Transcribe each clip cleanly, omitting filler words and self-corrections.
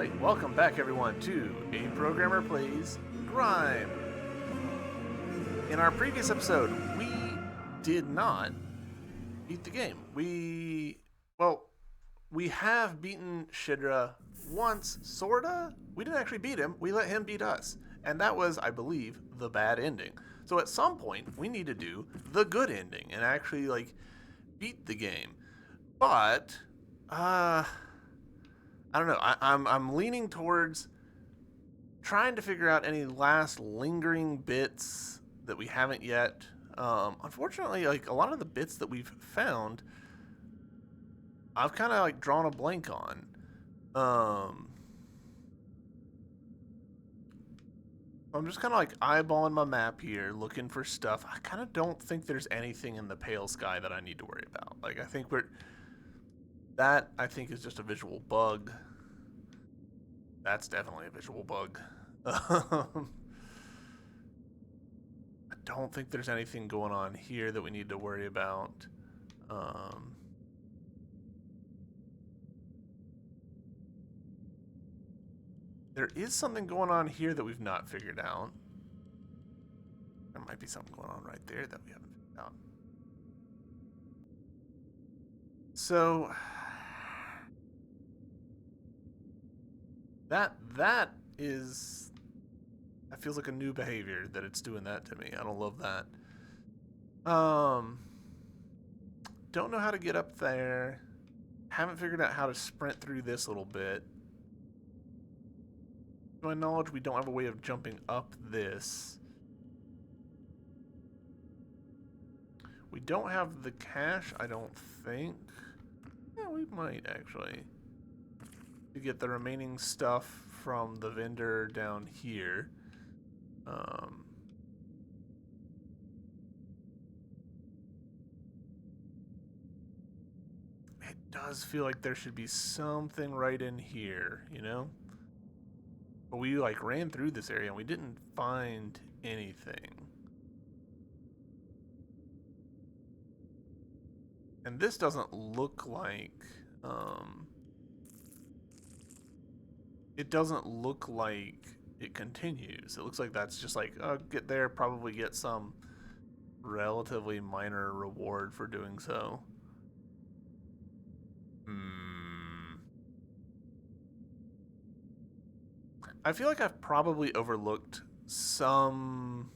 Alright, welcome back everyone to A Programmer Plays Grime. In our previous episode, we did not beat the game. We have beaten Shidra once, sorta. We didn't actually beat him, we let him beat us. And that was, I believe, the bad ending. So at some point, we need to do the good ending and actually, beat the game. But, I don't know. I'm leaning towards trying to figure out any last lingering bits that we haven't yet. Unfortunately, a lot of the bits that we've found, I've kind of drawn a blank on. I'm just kind of eyeballing my map here, looking for stuff. I kind of don't think there's anything in the pale sky that I need to worry about. I think is just a visual bug. That's definitely a visual bug. I don't think there's anything going on here that we need to worry about. There is something going on here that we've not figured out. There might be something going on right there that we haven't figured out. So that feels like a new behavior that it's doing that to me. I don't love that. Don't know how to get up there. Haven't figured out how to sprint through this little bit. To my knowledge, we don't have a way of jumping up this. We don't have the cache, I don't think. Yeah, we might actually. To get the remaining stuff from the vendor down here. It does feel like there should be something right in here, you know? But we ran through this area and we didn't find anything. And this doesn't look like it doesn't look like it continues. It looks like that's just get there, probably get some relatively minor reward for doing so. I feel like I've probably overlooked some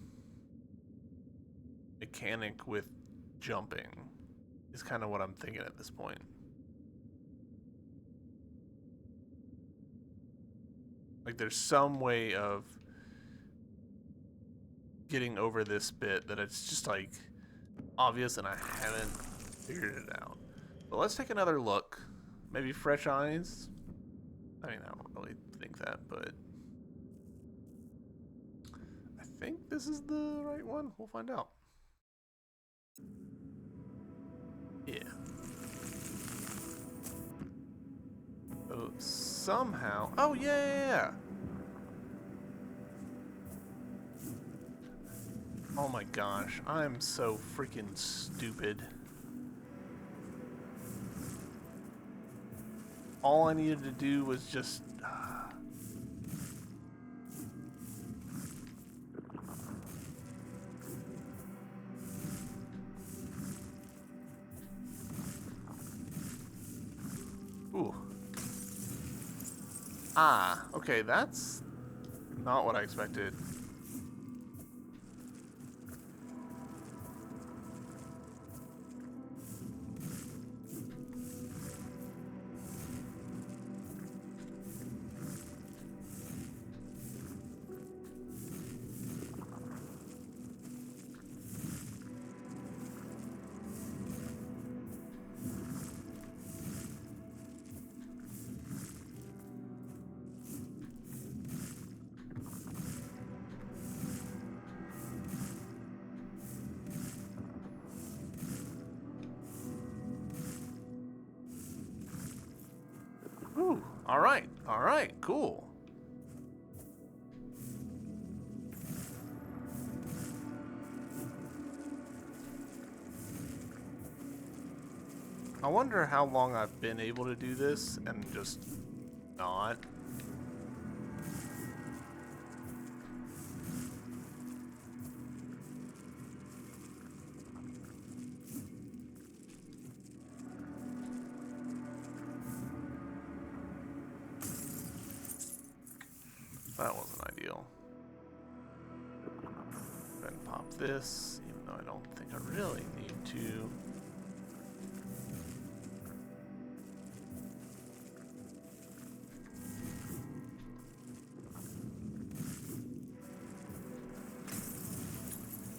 mechanic with jumping, is kind of what I'm thinking at this point. There's some way of getting over this bit that it's just obvious and I haven't figured it out. But let's take another look. Maybe fresh eyes? I mean, I don't really think that, but I think this is the right one. We'll find out. Yeah. So somehow... Oh, yeah! Oh my gosh, I'm so freaking stupid. All I needed to do was just... Ooh. Ah, okay, that's not what I expected. Ooh, alright, cool. I wonder how long I've been able to do this and just not. That wasn't ideal. Go ahead and pop this, even though I don't think I really need to.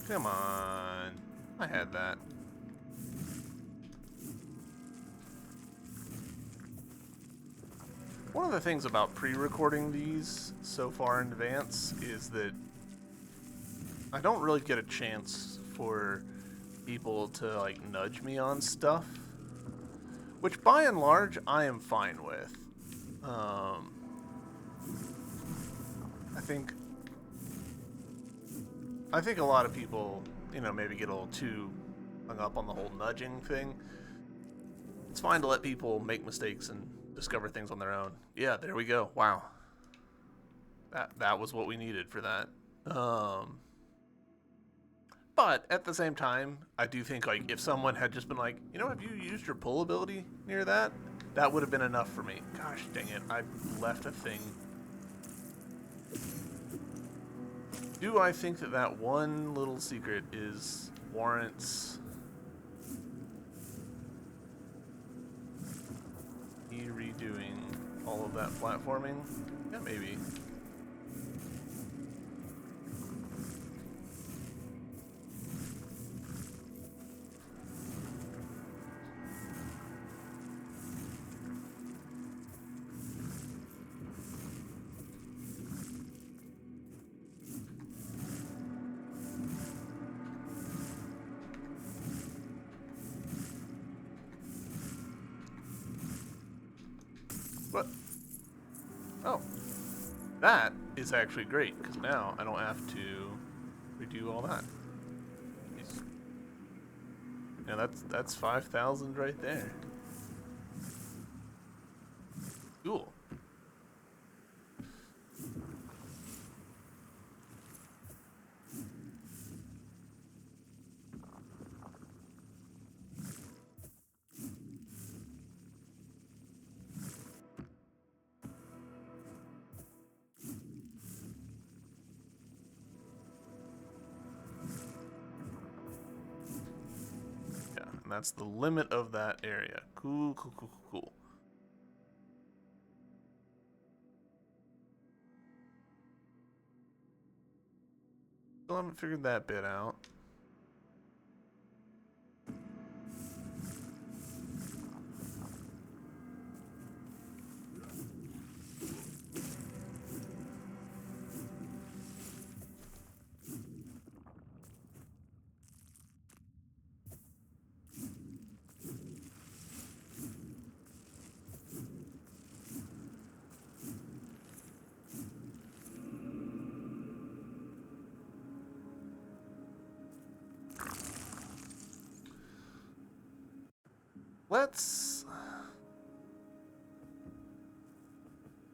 Come on. I had that. One of the things about pre-recording these so far in advance is that I don't really get a chance for people to like nudge me on stuff, which by and large I am fine with. I think a lot of people, you know, maybe get a little too hung up on the whole nudging thing. It's fine to let people make mistakes and discover things on their own. Yeah, there we go. Wow. That was what we needed for that. But at the same time, I do think like if someone had just been like, you know, have you used your pull ability near that? That would have been enough for me. Gosh dang it, I left a thing. Do I think that that one little secret warrants me redoing all of that platforming? Yeah, maybe. But, oh, that is actually great, because now I don't have to redo all that. Yeah, that's 5,000 right there. Cool. And that's the limit of that area. Cool, cool, cool, cool, cool. Still haven't figured that bit out.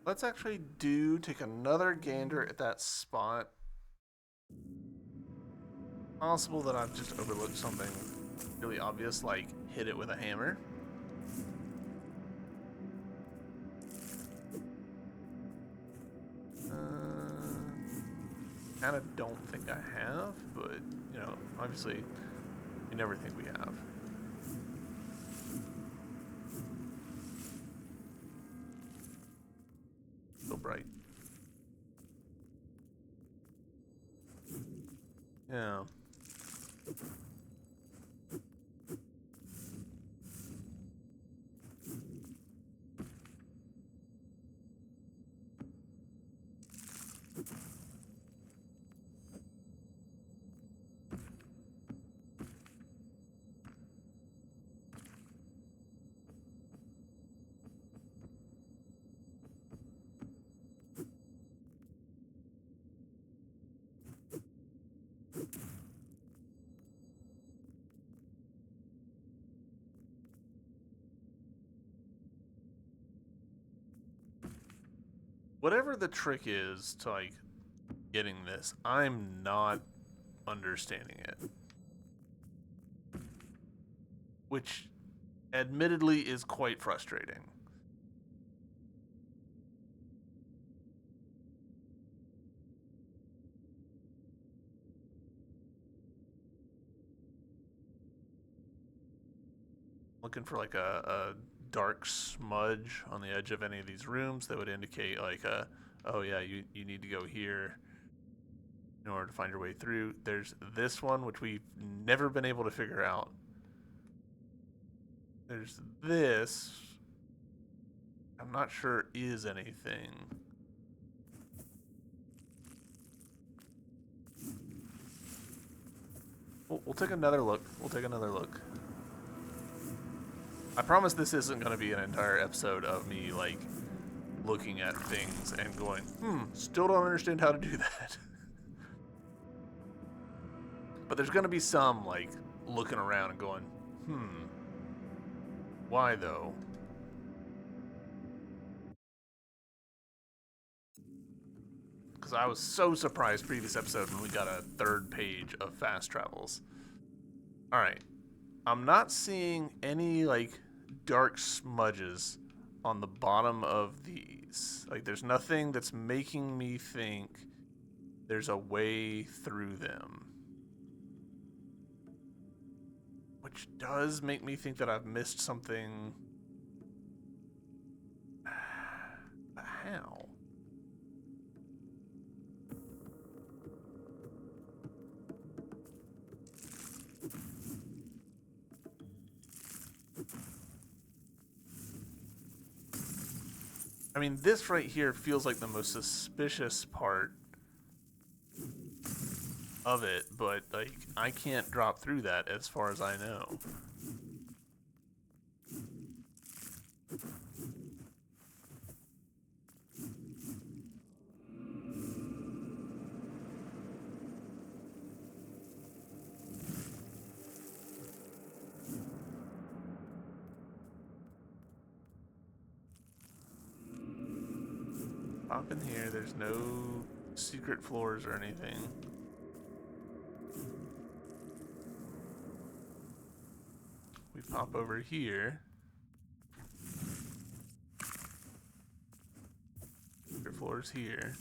Let's actually take another gander at that spot. Possible that I've just overlooked something really obvious, like hit it with a hammer. Kind of don't think I have, but you know, obviously, you never think we have. So bright. Yeah. whatever the trick is to like getting this, I'm not understanding it. Which admittedly is quite frustrating. Looking for like a dark smudge on the edge of any of these rooms that would indicate like oh yeah, you need to go here in order to find your way through. There's this one which we've never been able to figure out. There's this. I'm not sure is anything. We'll take another look. We'll take another look. I promise this isn't going to be an entire episode of me, like, looking at things and going, still don't understand how to do that. But there's going to be some, like, looking around and going, why though? Because I was so surprised previous episode when we got a third page of fast travels. Alright. I'm not seeing any, like, dark smudges on the bottom of these. Like, there's nothing that's making me think there's a way through them. Which does make me think that I've missed something. But how? I mean, this right here feels like the most suspicious part of it, but, like, I can't drop through that as far as I know. Pop in here, there's no secret floors or anything. We pop over here. Secret floors here.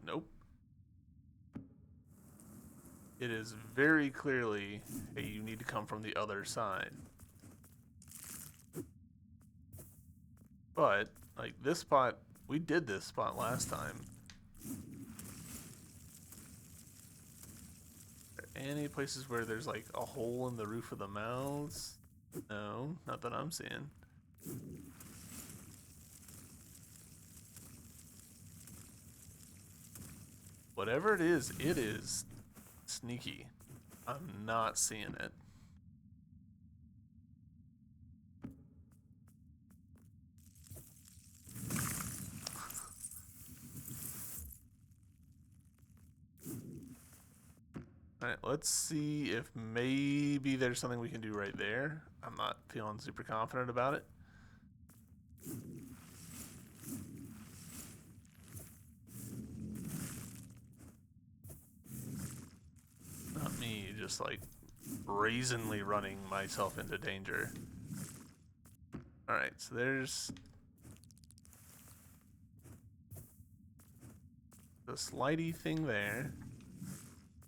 Nope. It is very clearly a you need to come from the other side. But, like, this spot, we did this spot last time. Are there any places where there's, like, a hole in the roof of the mouths? No, not that I'm seeing. Whatever it is sneaky. I'm not seeing it. Alright, let's see if maybe there's something we can do right there. I'm not feeling super confident about it. Not me, just like brazenly running myself into danger. Alright, so there's the slidey thing there.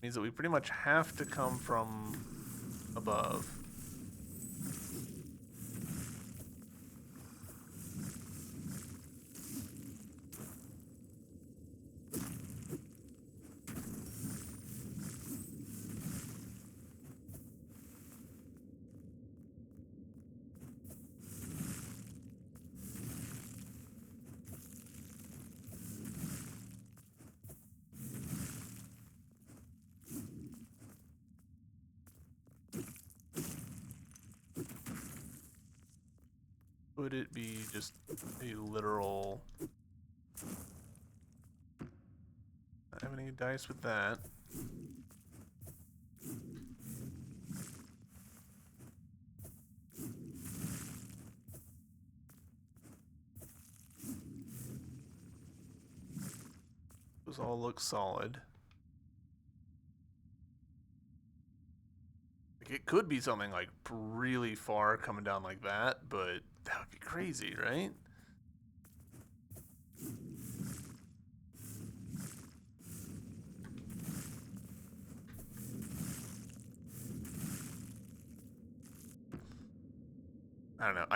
Means that we pretty much have to come from above. Would it be just a literal... Not have any dice with that. Those all look solid. Like, it could be something like really far coming down like that, but that would be crazy, right? I don't know.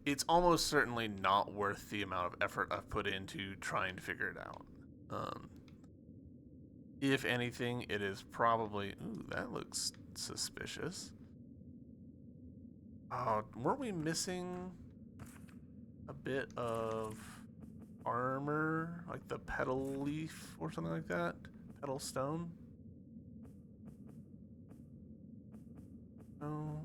It's almost certainly not worth the amount of effort I've put into trying to figure it out. If anything, it is probably... Ooh, that looks suspicious. Oh, weren't we missing a bit of armor? Like the petal leaf or something like that? Petal stone? No.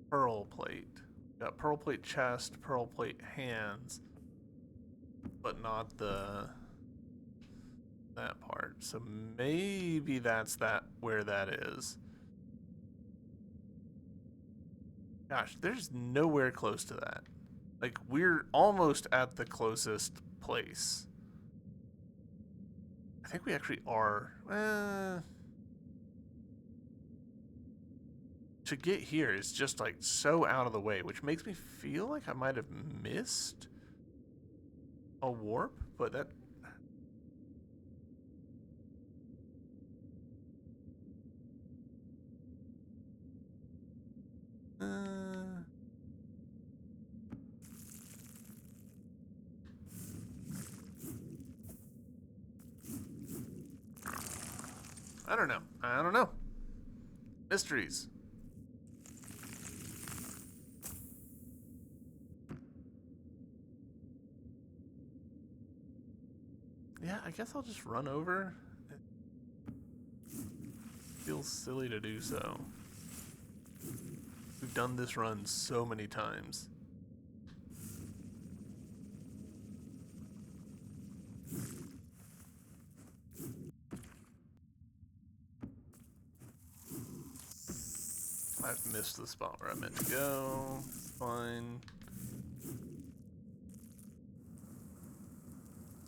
Pearl plate. Got pearl plate chest, pearl plate hands, but not that part. So maybe that's where that is. Gosh, there's nowhere close to that. Like, we're almost at the closest place. I think we actually are. To get here is just like so out of the way, which makes me feel like I might have missed a warp, but that... I don't know. I don't know. Mysteries. Yeah, I guess I'll just run over. It feels silly to do so. We've done this run so many times. I've missed the spot where I meant to go. Fine.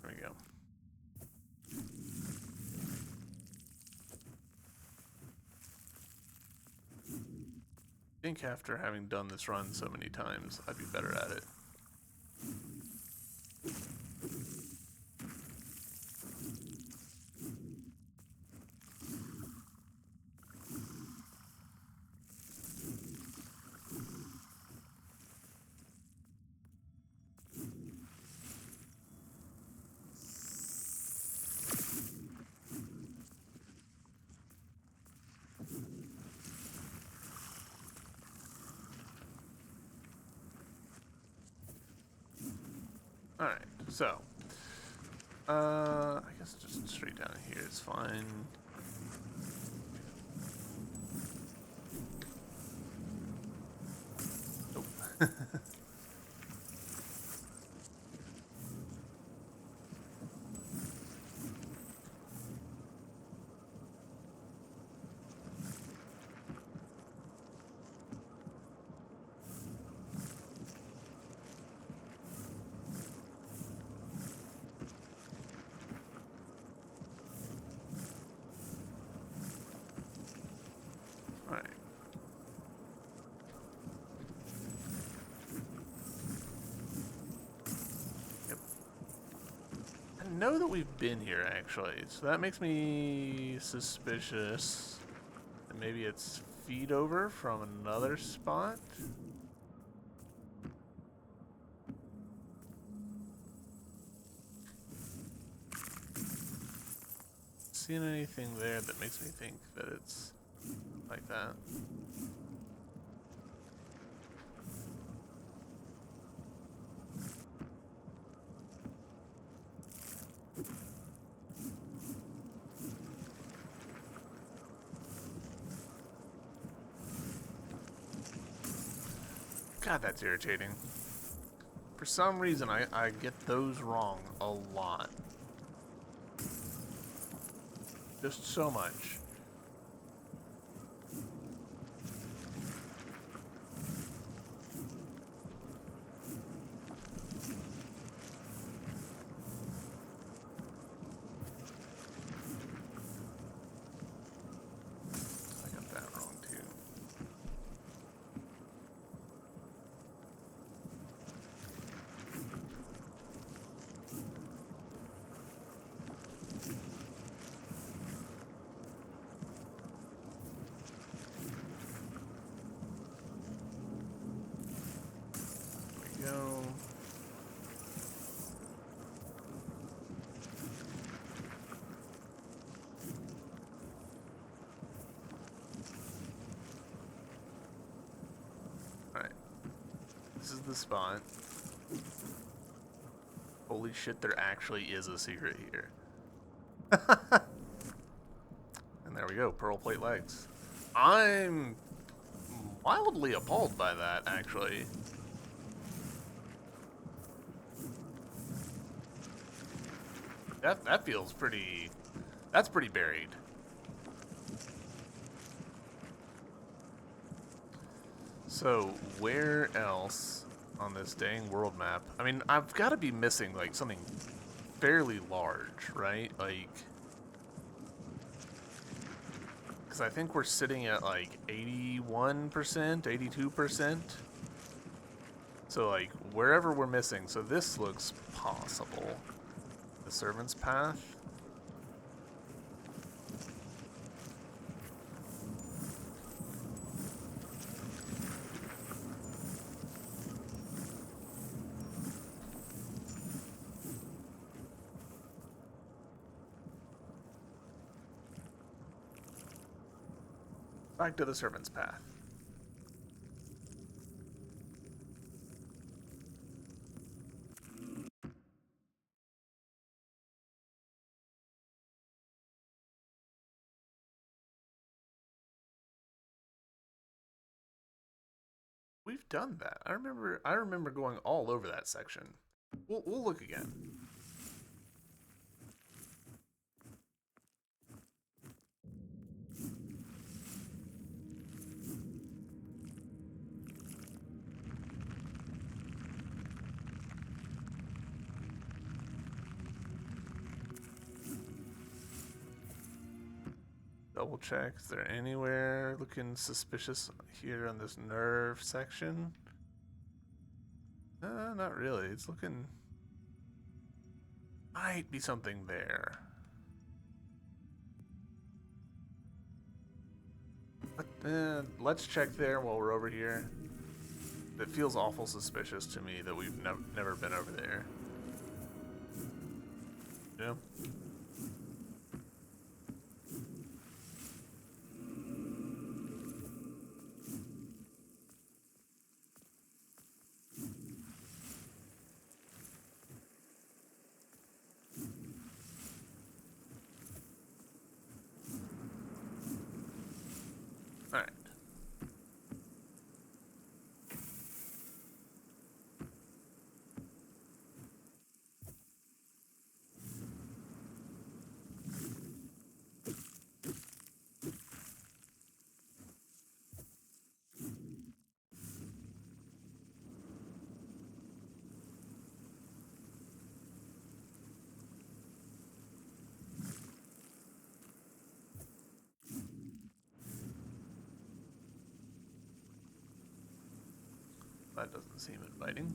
There we go. I think after having done this run so many times, I'd be better at it. Alright, so I guess just straight down here is fine. Nope. Alright. Yep. I know that we've been here, actually, so that makes me suspicious. And maybe it's feed over from another spot? Seeing anything there that makes me think that it's like that? God, that's irritating. For some reason, I get those wrong a lot. Just so much. the spot. Holy shit, there actually is a secret here. And there we go, pearl plate legs. I'm wildly appalled by that, actually. That feels pretty... That's pretty buried. So, where else on this dang world map? I mean, I've got to be missing, like, something fairly large, right? Like... Because I think we're sitting at, like, 81%, 82%. So, like, wherever we're missing. So this looks possible. The Servant's Path. Back to the Servant's Path. We've done that. I remember going all over that section. We'll look again. Double check. Is there anywhere looking suspicious here on this nerve section? Not really. It's looking... Might be something there. But, let's check there while we're over here. It feels awful suspicious to me that we've never been over there. Yeah. Alright. That doesn't seem inviting.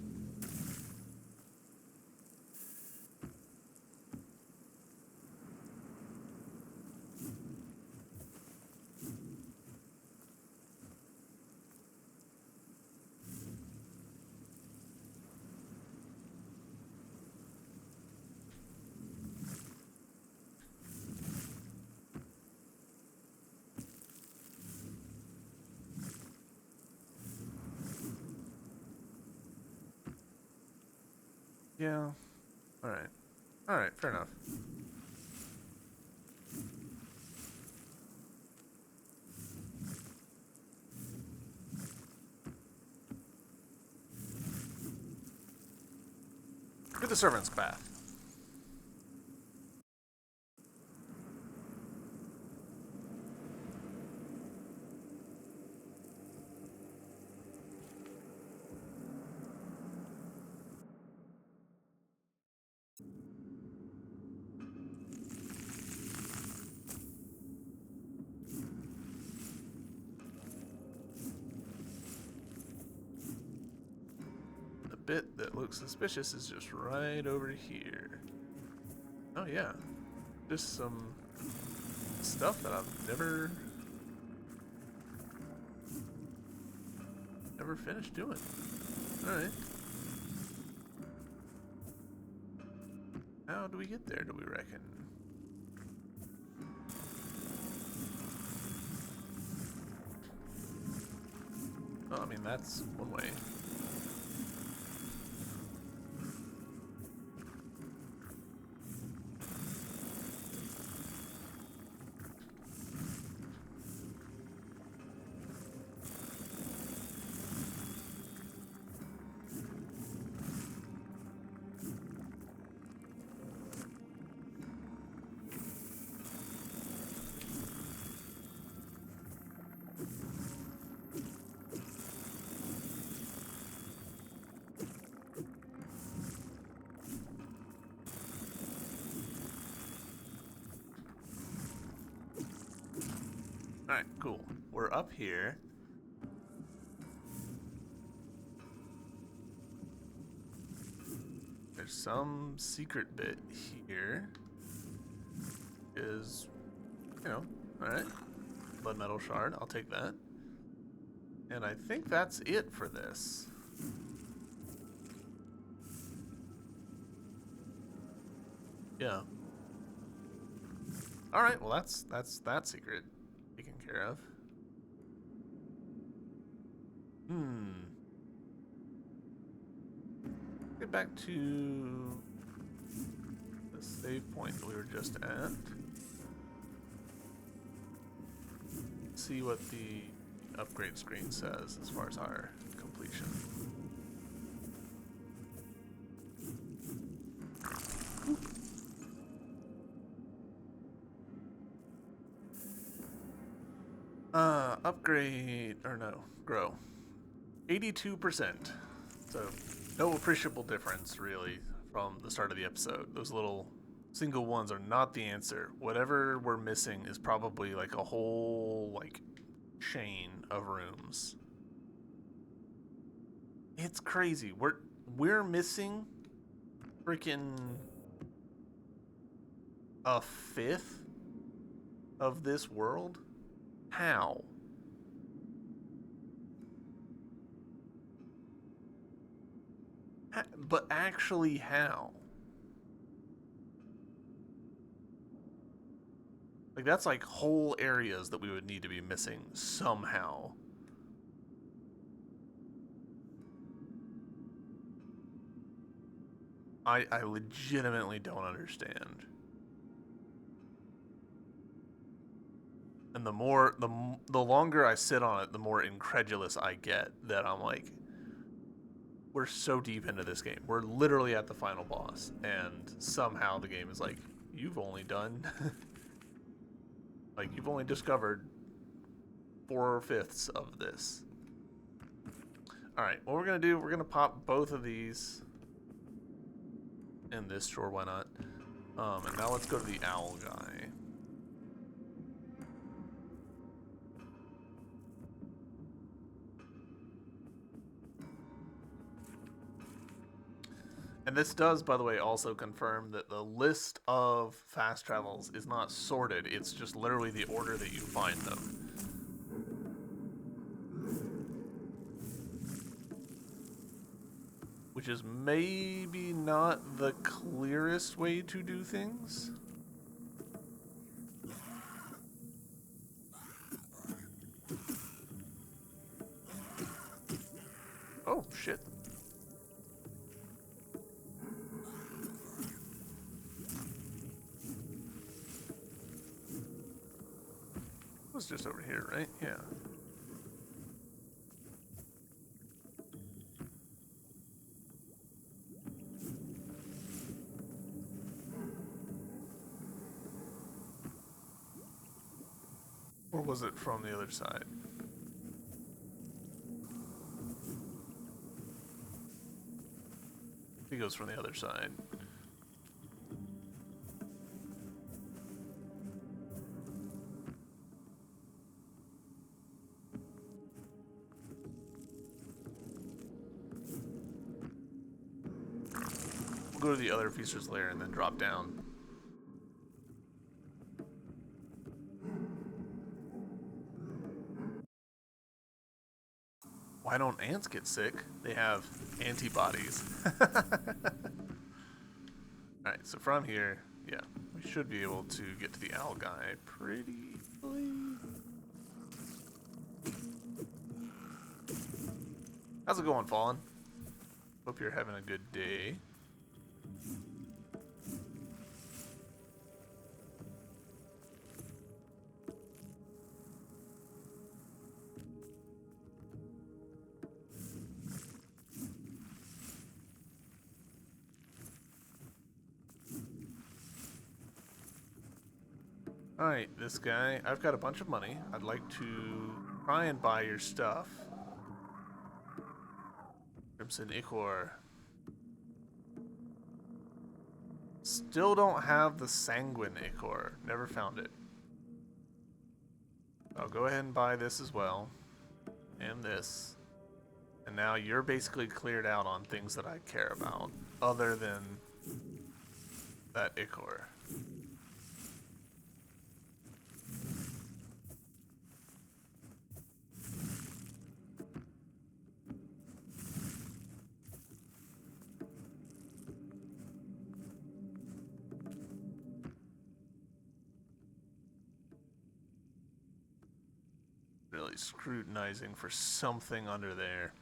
Yeah. Alright. Alright, fair enough. To the Servant's Path. The bit that looks suspicious is just right over here. Oh yeah. Just some stuff that I've never finished doing. Alright. How do we get there, do we reckon? Well, I mean, that's one way. Alright, cool. We're up here. There's some secret bit here. Is, you know, alright. Blood metal shard, I'll take that. And I think that's it for this. Yeah. Alright, well that's that secret taken care of. Get back to the save point that we were just at. See what the upgrade screen says as far as our completion. Upgrade, or no, grow. 82%. So, no appreciable difference, really, from the start of the episode. Those little single ones are not the answer. Whatever we're missing is probably like a whole, like, chain of rooms. It's crazy. We're missing freaking a fifth of this world? How? But actually, how? Like, that's like whole areas that we would need to be missing somehow. I legitimately don't understand. And the longer I sit on it, the more incredulous I get that I'm like, we're so deep into this game. We're literally at the final boss, and somehow the game is like, you've only done like you've only discovered 4/5 of this. Alright, what we're gonna do, we're gonna pop both of these in this, sure, why not? And now let's go to the owl guy. And this does, by the way, also confirm that the list of fast travels is not sorted. It's just literally the order that you find them. Which is maybe not the clearest way to do things. Oh, shit. It was just over here, right? Yeah. Or was it from the other side? He goes from the other side. We'll go to the other feaster's lair and then drop down. Why don't ants get sick? They have antibodies. Alright, so from here, yeah, we should be able to get to the owl guy pretty easily. How's it going, Fallen? Hope you're having a good day. Alright, this guy, I've got a bunch of money. I'd like to try and buy your stuff. Crimson Ichor. Still don't have the Sanguine Ichor. Never found it. I'll go ahead and buy this as well. And this. And now you're basically cleared out on things that I care about, other than that ichor. Really scrutinizing for something under there.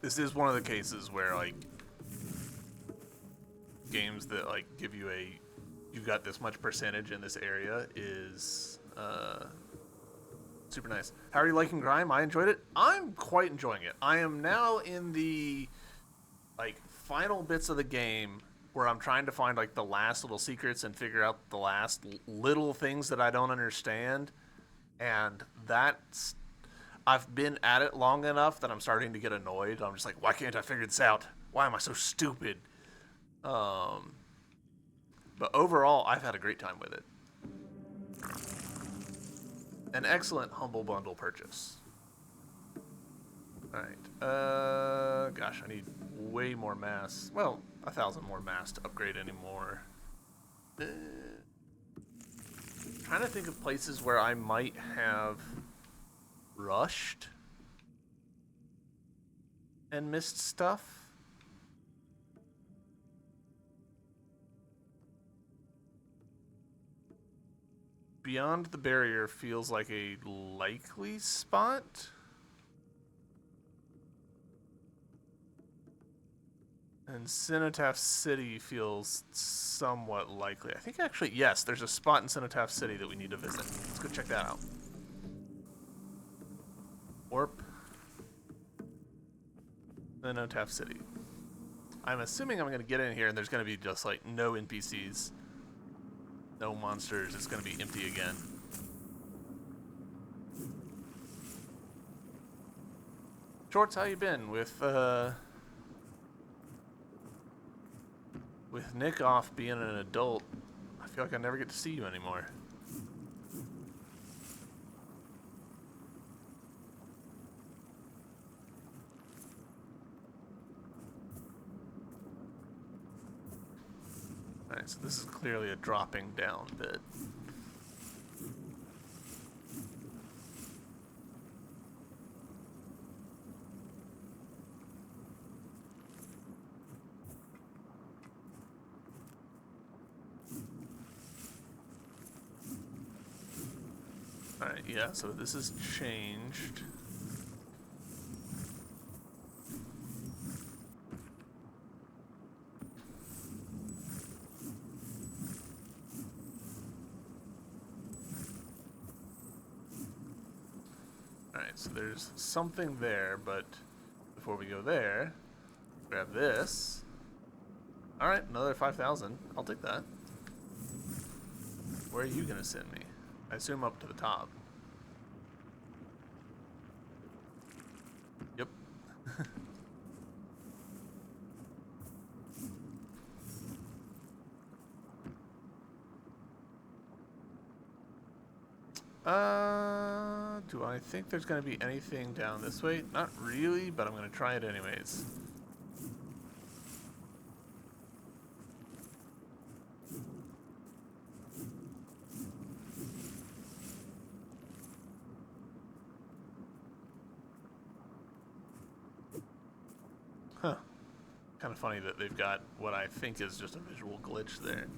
This is one of the cases where, like, games that, like, give you you've got this much percentage in this area is, super nice. How are you liking Grime? I enjoyed it. I'm quite enjoying it. I am now in the, like, final bits of the game where I'm trying to find, like, the last little secrets and figure out the last little things that I don't understand. And that's... I've been at it long enough that I'm starting to get annoyed. I'm just like, why can't I figure this out? Why am I so stupid? But overall, I've had a great time with it. An excellent Humble Bundle purchase. Alright. Gosh, I need way more mass. Well, 1,000 more mass to upgrade anymore. Trying to think of places where I might have rushed and missed stuff. Beyond the Barrier feels like a likely spot. And Cenotaph City feels somewhat likely. I think actually, yes, there's a spot in Cenotaph City that we need to visit. Let's go check that out. Warp. Cenotaph City. I'm assuming I'm going to get in here and there's going to be just like no NPCs. No monsters. It's going to be empty again. Shorts, how you been with Nick off being an adult? I feel like I never get to see you anymore. Alright, so this is clearly a dropping down bit. Alright, yeah, so this has changed. Alright, so there's something there, but before we go there, grab this. Alright, another 5,000. I'll take that. Where are you gonna send me? I assume up to the top. Yep. Do I think there's gonna be anything down this way? Not really, but I'm gonna try it anyways. Huh. Kind of funny that they've got what I think is just a visual glitch there.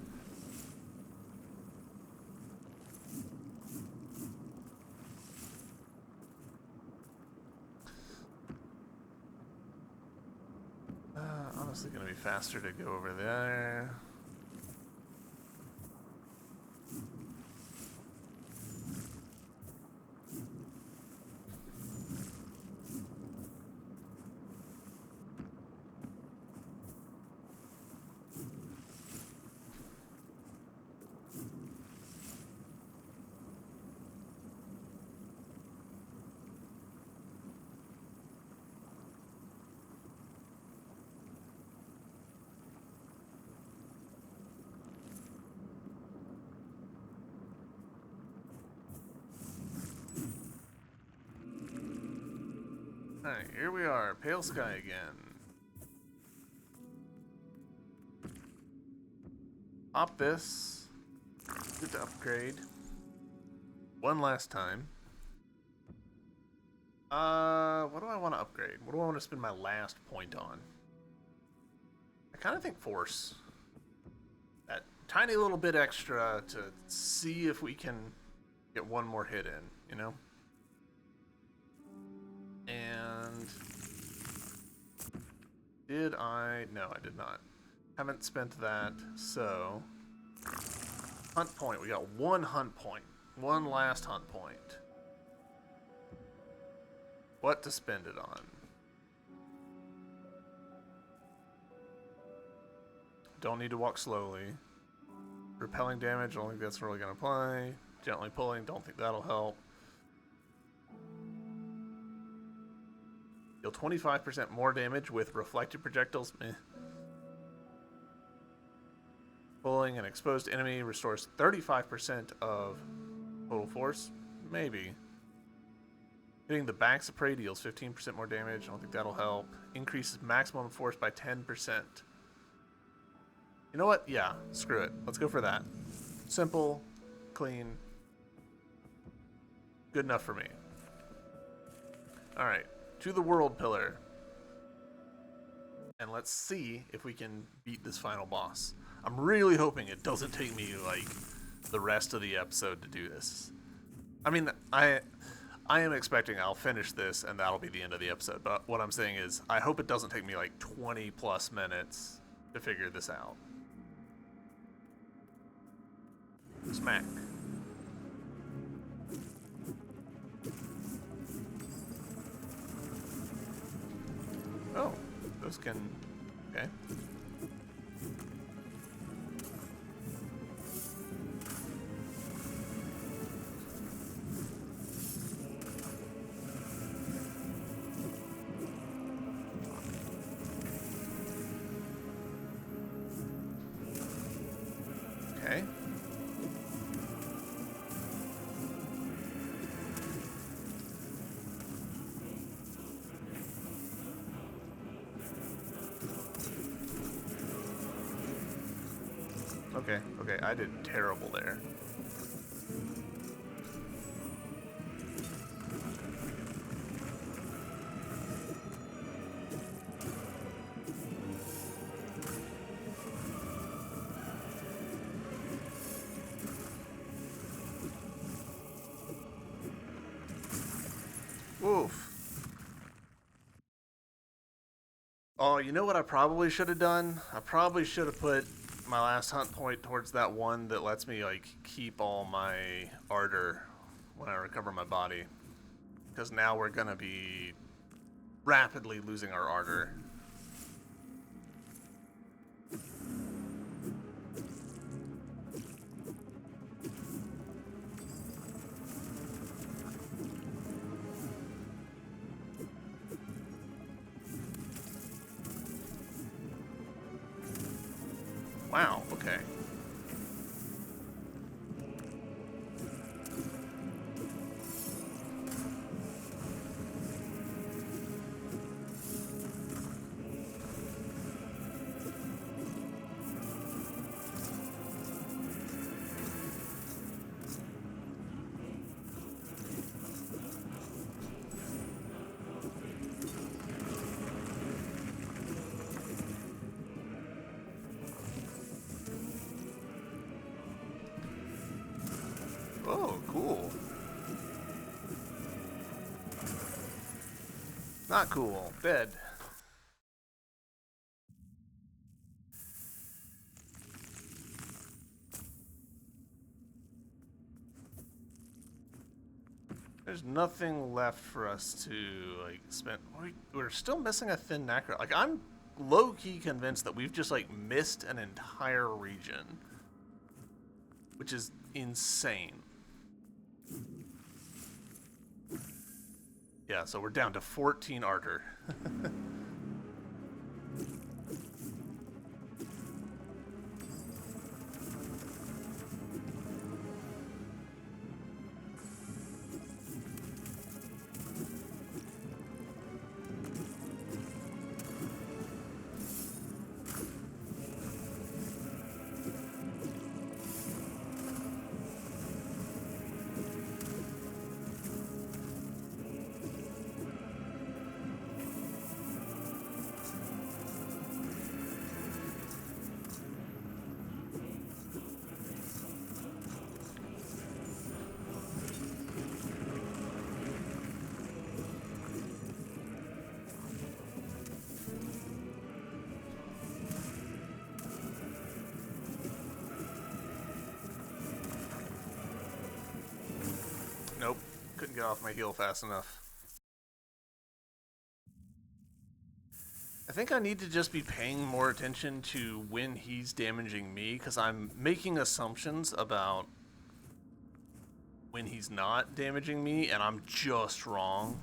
Honestly, gonna be faster to go over there. Alright, here we are. Pale sky again. Pop this. Good to upgrade. One last time. What do I want to upgrade? What do I want to spend my last point on? I kind of think force. That tiny little bit extra to see if we can get one more hit in, you know? And did I? No, I did not. Haven't spent that, so hunt point. We got one hunt point. One last hunt point. What to spend it on? Don't need to walk slowly. Repelling damage, don't think that's really going to apply. Gently pulling, don't think that'll help. Deal 25% more damage with reflected projectiles. Meh. Pulling an exposed enemy restores 35% of total force. Maybe. Hitting the backs of prey deals 15% more damage. I don't think that'll help. Increases maximum force by 10%. You know what? Yeah, screw it. Let's go for that. Simple, clean. Good enough for me. Alright, to the world pillar. And let's see if we can beat this final boss. I'm really hoping it doesn't take me, like, the rest of the episode to do this. I mean, I am expecting I'll finish this and that'll be the end of the episode. But what I'm saying is, I hope it doesn't take me, like, 20 plus minutes to figure this out. Smack. Oh, those can... Okay. Okay. Okay, I did terrible there. Oof. Oh, you know what I probably should have done? I probably should have put my last hunt point towards that one that lets me, like, keep all my ardor when I recover my body. Because now we're gonna be rapidly losing our ardor. Wow, okay. Oh, cool. Not cool. Dead. There's nothing left for us to, like, spend. We're still missing a thin nacre. Like, I'm low-key convinced that we've just, like, missed an entire region. Which is insane. Yeah, so we're down to 14 ardor. get off my heel fast enough. I think I need to just be paying more attention to when he's damaging me, because I'm making assumptions about when he's not damaging me, and I'm just wrong.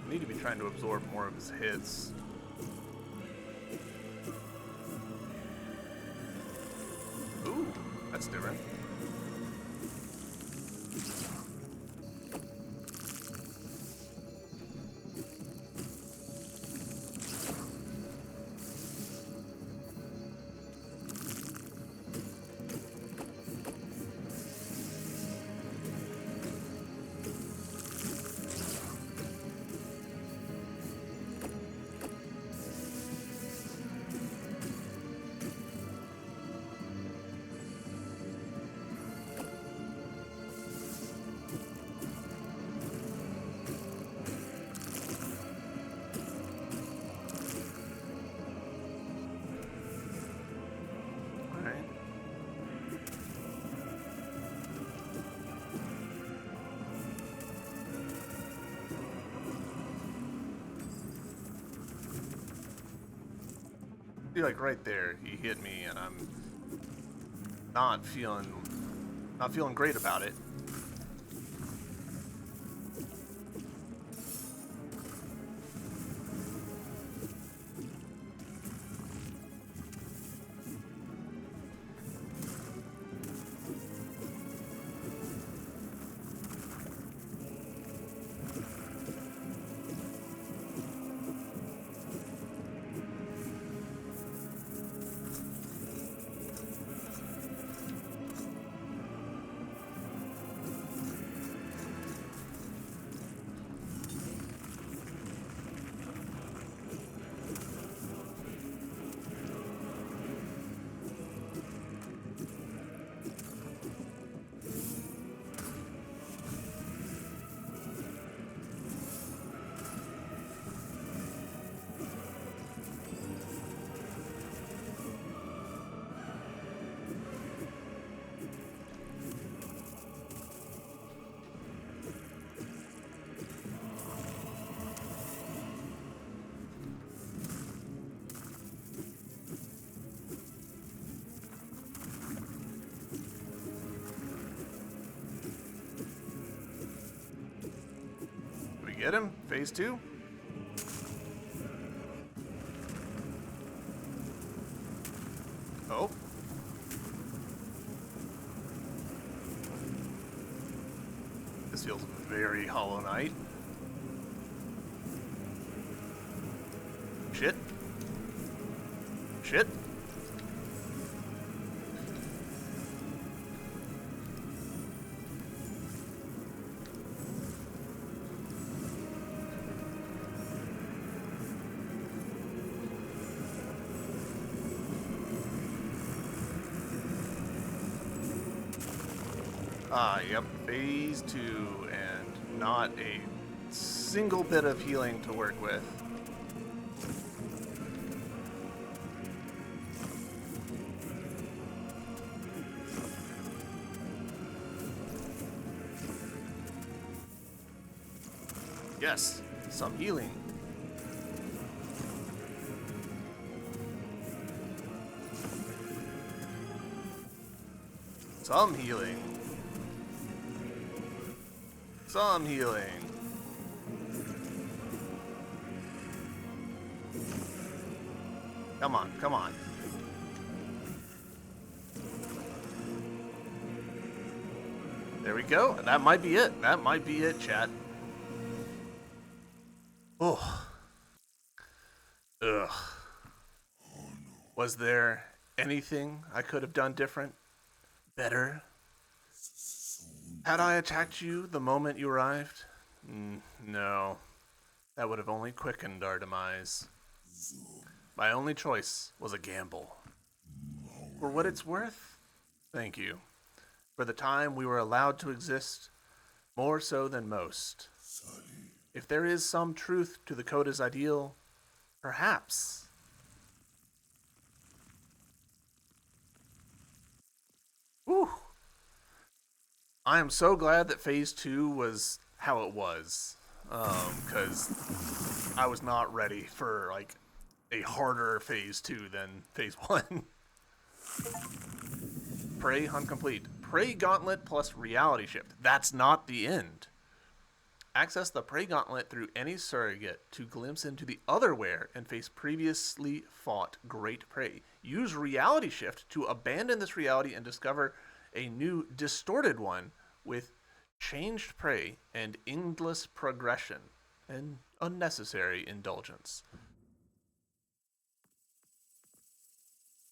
I need to be trying to absorb more of his hits. Ooh, that's different. Like right there, he hit me, and I'm not feeling great about it. Get him? Phase 2? Oh. This feels very Hollow Knight. Shit. Shit. Ah, yep, phase 2, and not a single bit of healing to work with. Yes, some healing. Some healing. Some healing. Come on, come on. There we go. That might be it. That might be it, chat. Oh. Ugh. Was there anything I could have done different? Better? Had I attacked you the moment you arrived? No. That would have only quickened our demise. My only choice was a gamble. For what it's worth, thank you. For the time we were allowed to exist, more so than most. If there is some truth to the Coda's ideal, perhaps. Whew. I am so glad that phase 2 was how it was. Because I was not ready for, like, a harder phase 2 than phase 1. Prey hunt complete. Prey gauntlet plus reality shift. That's not the end. Access the Prey Gauntlet through any surrogate to glimpse into the otherwhere and face previously fought great prey. Use Reality Shift to abandon this reality and discover a new distorted one with changed prey and endless progression and unnecessary indulgence.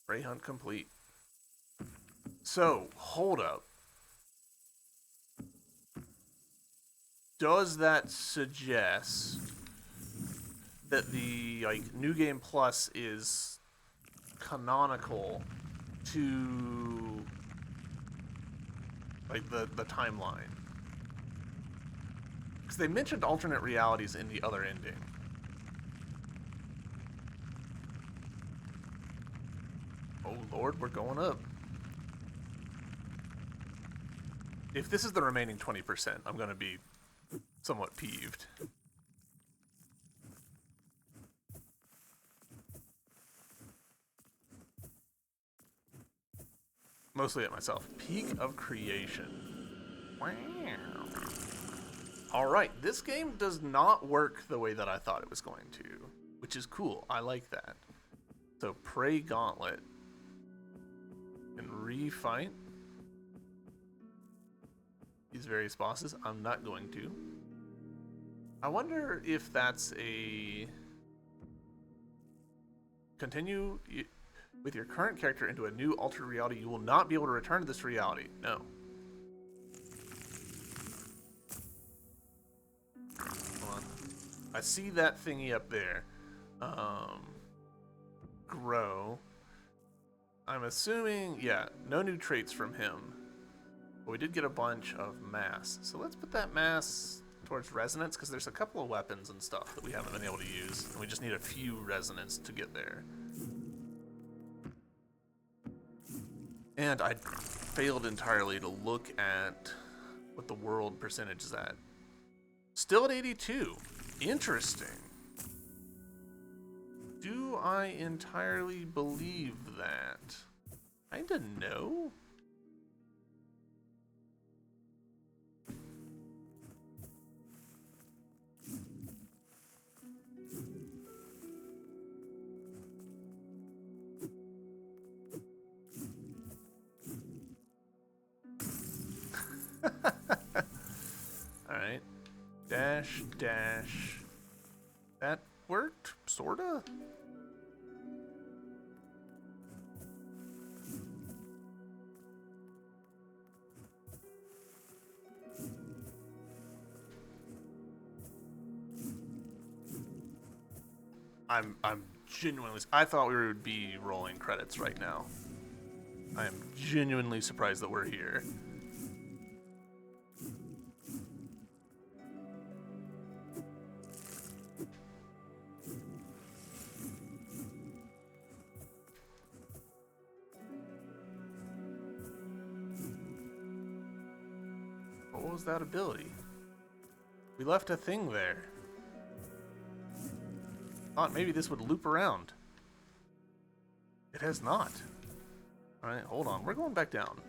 Prey hunt complete. So, hold up. Does that suggest that the New Game Plus is canonical to the timeline? Because they mentioned alternate realities in the other ending. Oh Lord, we're going up. If this is the remaining 20%, I'm going to be somewhat peeved. Mostly at myself. Peak of Creation. Wow. Alright, this game does not work the way that I thought it was going to, which is cool. I like that. So, Prey Gauntlet. And refight these various bosses. I'm not going to. I wonder if that's a continue with your current character into a new altered reality. You will not be able to return to this reality. No. Hold on. I see that thingy up there. Grow. I'm assuming, yeah, no new traits from him. But we did get a bunch of mass. So let's put that mass towards resonance, because there's a couple of weapons and stuff that we haven't been able to use, and we just need a few resonance to get there. And I failed entirely to look at what the world percentage is at. Still at 82. Interesting. Do I entirely believe that? Kinda no. Alright. Dash, dash. That worked? Sorta? I'm genuinely... I thought we would be rolling credits right now. I am genuinely surprised that we're here. What was that ability? We left a thing there. Thought maybe this would loop around. It has not. Alright, hold on. We're going back down.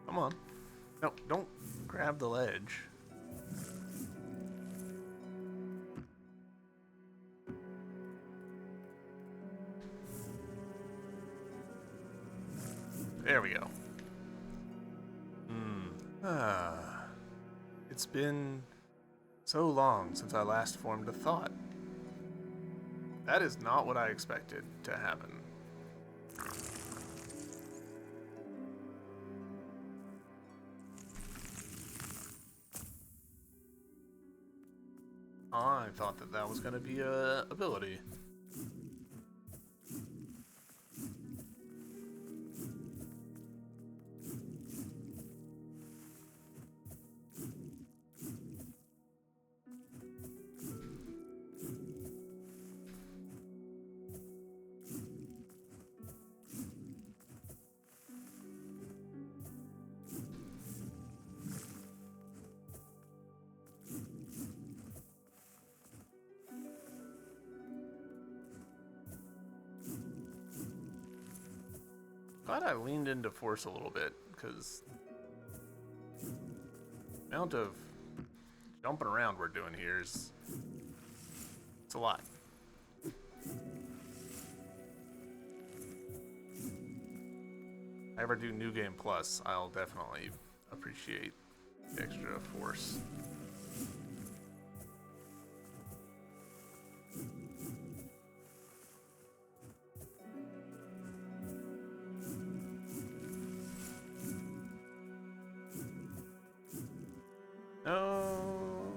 Come on. No, don't grab the ledge. There we go. It's been so long since I last formed a thought. That is not what I expected to happen. I thought that that was going to be a ability. Glad I leaned into force a little bit, because the amount of jumping around we're doing here is... it's a lot. If I ever do New Game Plus, I'll definitely appreciate the extra force. No.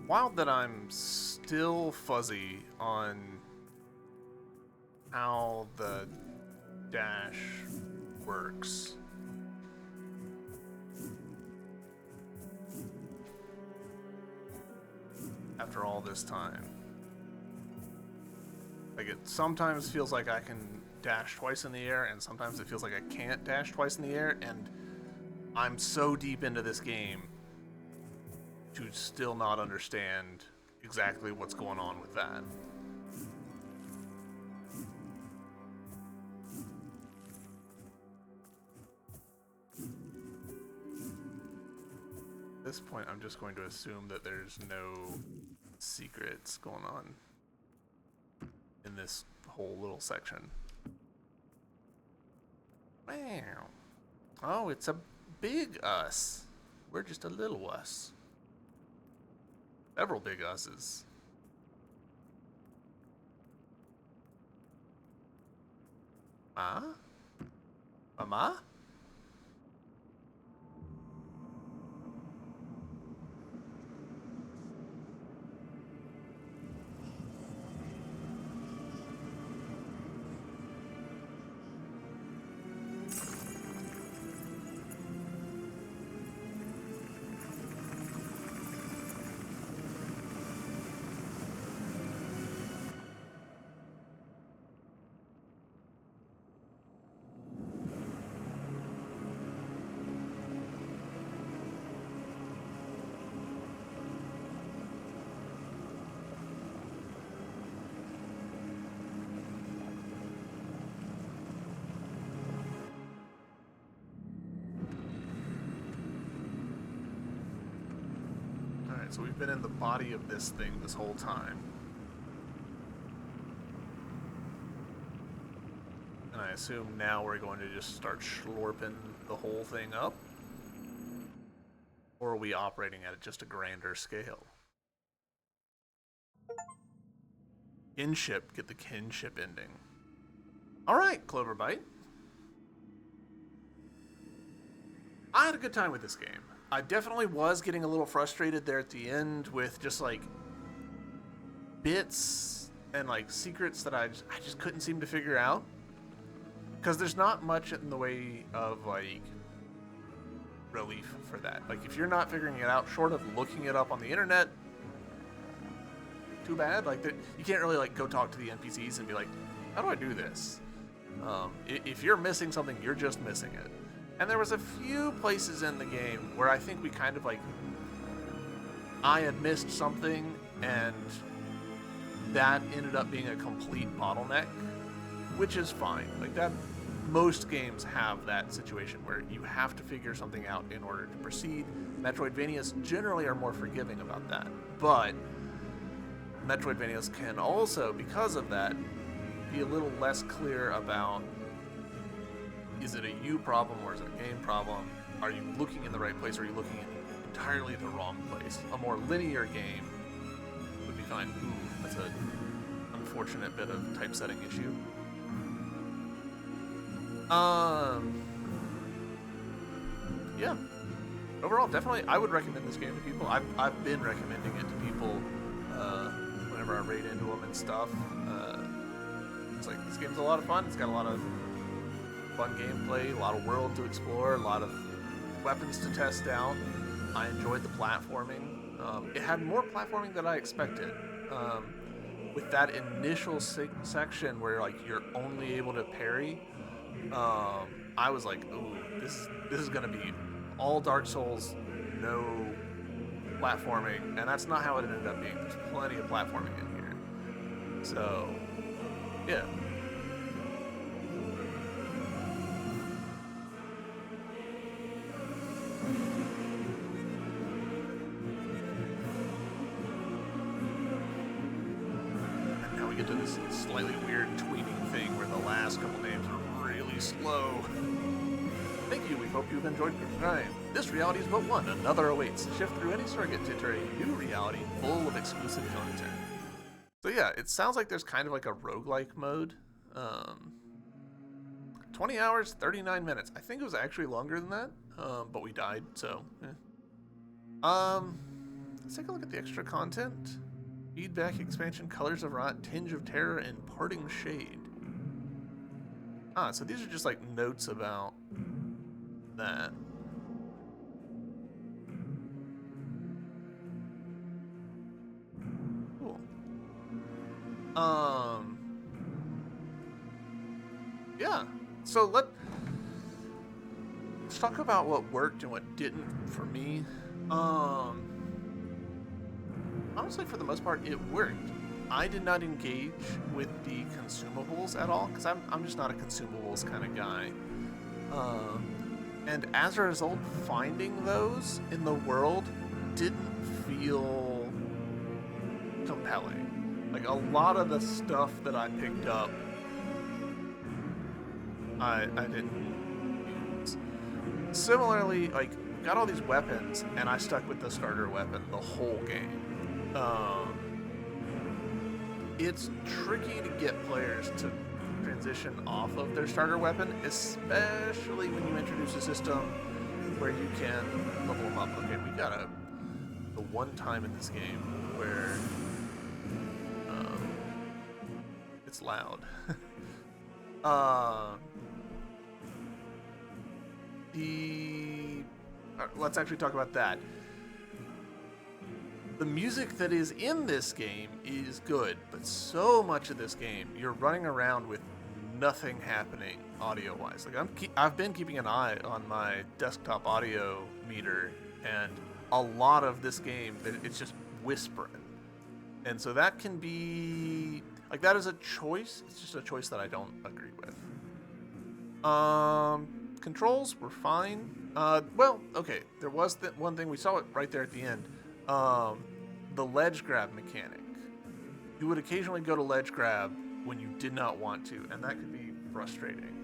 Wild that I'm still fuzzy on how the dash works. After all this time. Like, it sometimes feels like I can dash twice in the air, and sometimes it feels like I can't dash twice in the air, and I'm so deep into this game to still not understand exactly what's going on with that. At this point, I'm just going to assume that there's no secrets going on in this whole little section. Wow. Oh, it's a big us. We're just a little us. Several big us's. Mama? So we've been in the body of this thing this whole time. And I assume now we're going to just start slurping the whole thing up? Or are we operating at just a grander scale? Kinship, get the kinship ending. Alright, Cloverbite. I had a good time with this game. I definitely was getting a little frustrated there at the end with just like bits and like secrets that I just couldn't seem to figure out. Because there's not much in the way of like relief for that. Like if you're not figuring it out, short of looking it up on the internet, too bad. Like you can't really like go talk to the NPCs and be like, how do I do this? If you're missing something, you're just missing it. And there was a few places in the game where I think we kind of like, I had missed something and that ended up being a complete bottleneck, which is fine. Like that, most games have that situation where you have to figure something out in order to proceed. Metroidvanias generally are more forgiving about that, but Metroidvanias can also, because of that, be a little less clear about, is it a you problem or is it a game problem? Are you looking in the right place or are you looking in entirely the wrong place? A more linear game would be fine. Ooh, that's an unfortunate bit of typesetting issue. Yeah. Overall, definitely, I would recommend this game to people. I've been recommending it to people whenever I raid into them and stuff. It's like, this game's a lot of fun. It's got a lot of fun gameplay, a lot of world to explore, a lot of weapons to test out. I enjoyed the platforming. It had more platforming than I expected. With that initial section where like you're only able to parry, I was like, ooh, this is gonna be all Dark Souls, no platforming, and that's not how it ended up being. There's plenty of platforming in here. So, yeah. And now we get to this slightly weird tweening thing where the last couple names are really slow. Thank you, we hope you've enjoyed Grime. This reality is but one, another awaits. Shift through any circuit to enter a new reality full of exclusive content. So yeah, it sounds like there's kind of like a roguelike mode. 20 hours, 39 minutes. I think it was actually longer than that, but we died, so let's take a look at the extra content. Feedback, expansion, colors of rot, tinge of terror, and parting shade. So these are just like notes about that. Cool. Yeah. So let's talk about what worked and what didn't for me. Honestly, for the most part, it worked. I did not engage with the consumables at all because I'm just not a consumables kind of guy. And as a result, finding those in the world didn't feel compelling. Like a lot of the stuff that I picked up, I didn't use. Similarly, like, got all these weapons, and I stuck with the starter weapon the whole game. It's tricky to get players to transition off of their starter weapon, especially when you introduce a system where you can level them up. Okay, we got the one time in this game where it's loud. Let's actually talk about that. The music that is in this game is good, but so much of this game, you're running around with nothing happening audio-wise. Like I've been keeping an eye on my desktop audio meter, and a lot of this game, it's just whispering. And so that can be, like, that is a choice. It's just a choice that I don't agree with. Controls were fine. Well, okay, there was one thing, we saw it right there at the end. The ledge grab mechanic. You would occasionally go to ledge grab when you did not want to, and that could be frustrating.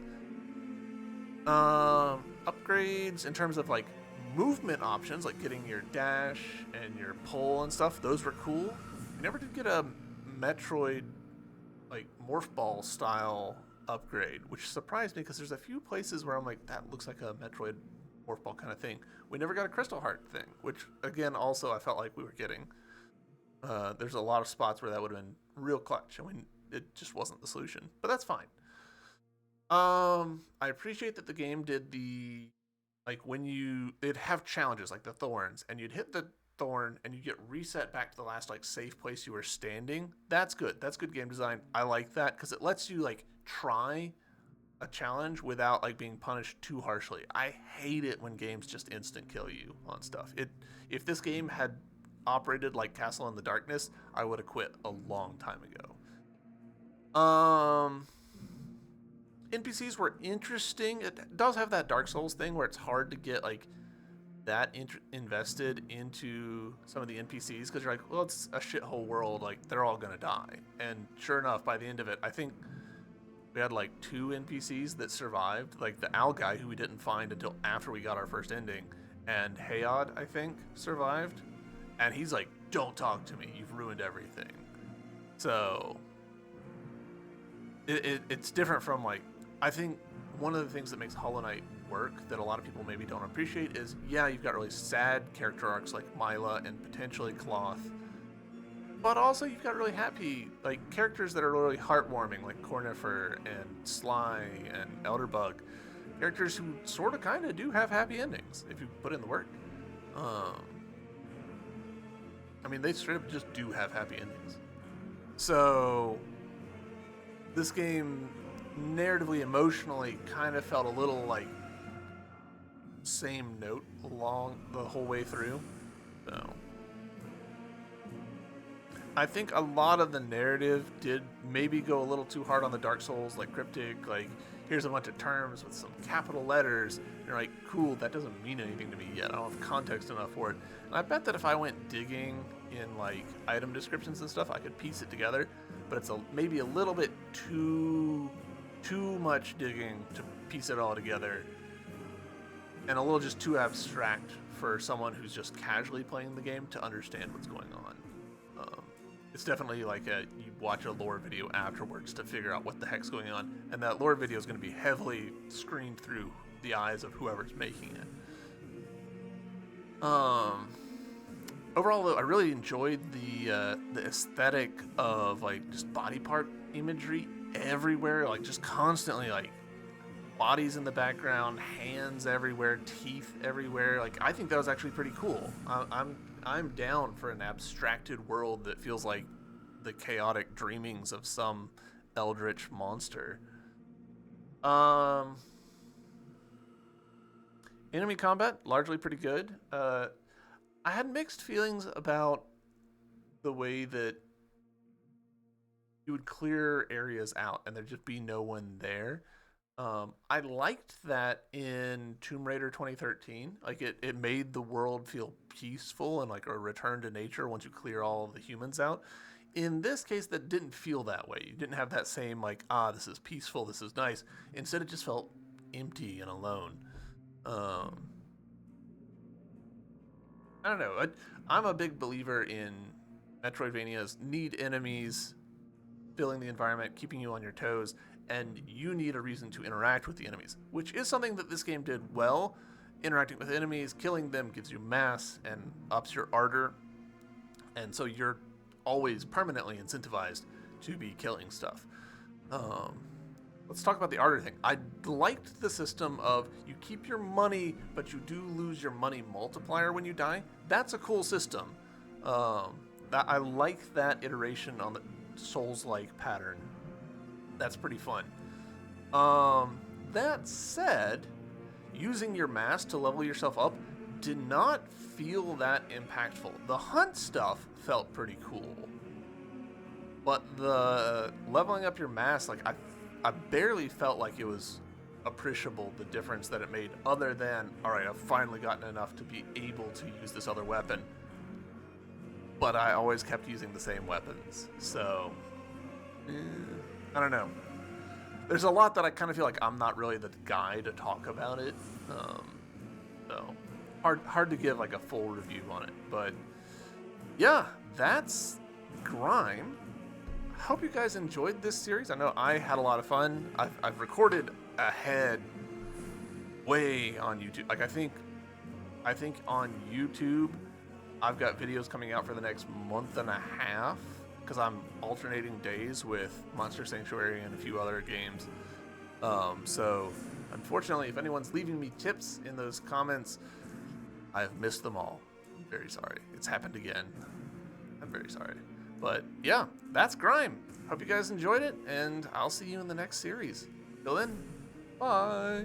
Upgrades in terms of like movement options, like getting your dash and your pull and stuff, those were cool. You never did get a Metroid like morph ball style upgrade, which surprised me because there's a few places where I'm like, that looks like a Metroid morph ball kind of thing. We never got a crystal heart thing, which again also I felt like we were getting. There's a lot of spots where that would have been real clutch, and it just wasn't the solution. But that's fine. I appreciate that the game did the like when it'd have challenges like the thorns, and you'd hit the thorn and you get reset back to the last like safe place you were standing. That's good. That's good game design. I like that because it lets you like try a challenge without like being punished too harshly. I hate it when games just instant kill you on stuff. If this game had operated like Castle in the Darkness, I would have quit a long time ago. NPCs were interesting. It does have that Dark Souls thing where it's hard to get like that invested into some of the NPCs because you're like, well, it's a shithole world. Like they're all gonna die. And sure enough, by the end of it, I think we had like 2 NPCs that survived. Like the owl guy who we didn't find until after we got our first ending, and Hayod, I think, survived. And he's like, don't talk to me. You've ruined everything. So it's different from like, I think one of the things that makes Hollow Knight work that a lot of people maybe don't appreciate is, yeah, you've got really sad character arcs like Mila and potentially Cloth, but also you've got really happy like characters that are really heartwarming like Cornifer and Sly and Elderbug, characters who sort of kind of do have happy endings if you put in the work. I mean, they straight up just do have happy endings. So this game narratively, emotionally kind of felt a little like same note along the whole way through. So I think a lot of the narrative did maybe go a little too hard on the Dark Souls, like cryptic, like here's a bunch of terms with some capital letters. And you're like, cool, that doesn't mean anything to me yet. I don't have context enough for it. And I bet that if I went digging in like item descriptions and stuff, I could piece it together. But it's maybe a little bit too much digging to piece it all together, and a little just too abstract for someone who's just casually playing the game to understand what's going on. It's definitely like you watch a lore video afterwards to figure out what the heck's going on, and that lore video is going to be heavily screened through the eyes of whoever's making it. Overall, though, I really enjoyed the aesthetic of like just body part imagery everywhere, like just constantly like bodies in the background, hands everywhere, teeth everywhere. Like I think that was actually pretty cool. I'm down for an abstracted world that feels like the chaotic dreamings of some eldritch monster. Enemy combat largely pretty good. I had mixed feelings about the way that you would clear areas out and there'd just be no one there. I liked that in Tomb Raider 2013. Like it made the world feel peaceful and like a return to nature once you clear all the humans out. In this case, that didn't feel that way. You didn't have that same like, this is peaceful, this is nice. Instead, it just felt empty and alone. I don't know. I'm a big believer in Metroidvanias need enemies, filling the environment, keeping you on your toes, and you need a reason to interact with the enemies, which is something that this game did well. Interacting with enemies, killing them gives you mass and ups your ardor, and so you're always permanently incentivized to be killing stuff. Let's talk about the ardor thing. I liked the system of you keep your money, but you do lose your money multiplier when you die. That's a cool system. I like that iteration on the Souls-like pattern. That's pretty fun. That said, using your mask to level yourself up did not feel that impactful. The hunt stuff felt pretty cool, but the leveling up your mask, like I barely felt like it was appreciable, the difference that it made, other than, all right, I've finally gotten enough to be able to use this other weapon, but I always kept using the same weapons. So I don't know. There's a lot that I kind of feel like I'm not really the guy to talk about it. So hard to give like a full review on it. But yeah, that's Grime. I hope you guys enjoyed this series. I know I had a lot of fun. I've recorded ahead way on YouTube. Like I think on YouTube, I've got videos coming out for the next month and a half because I'm alternating days with Monster Sanctuary and a few other games. So unfortunately, if anyone's leaving me tips in those comments, I've missed them all. I'm very sorry. It's happened again. I'm very sorry. But yeah, that's Grime. Hope you guys enjoyed it, and I'll see you in the next series. Till then, bye.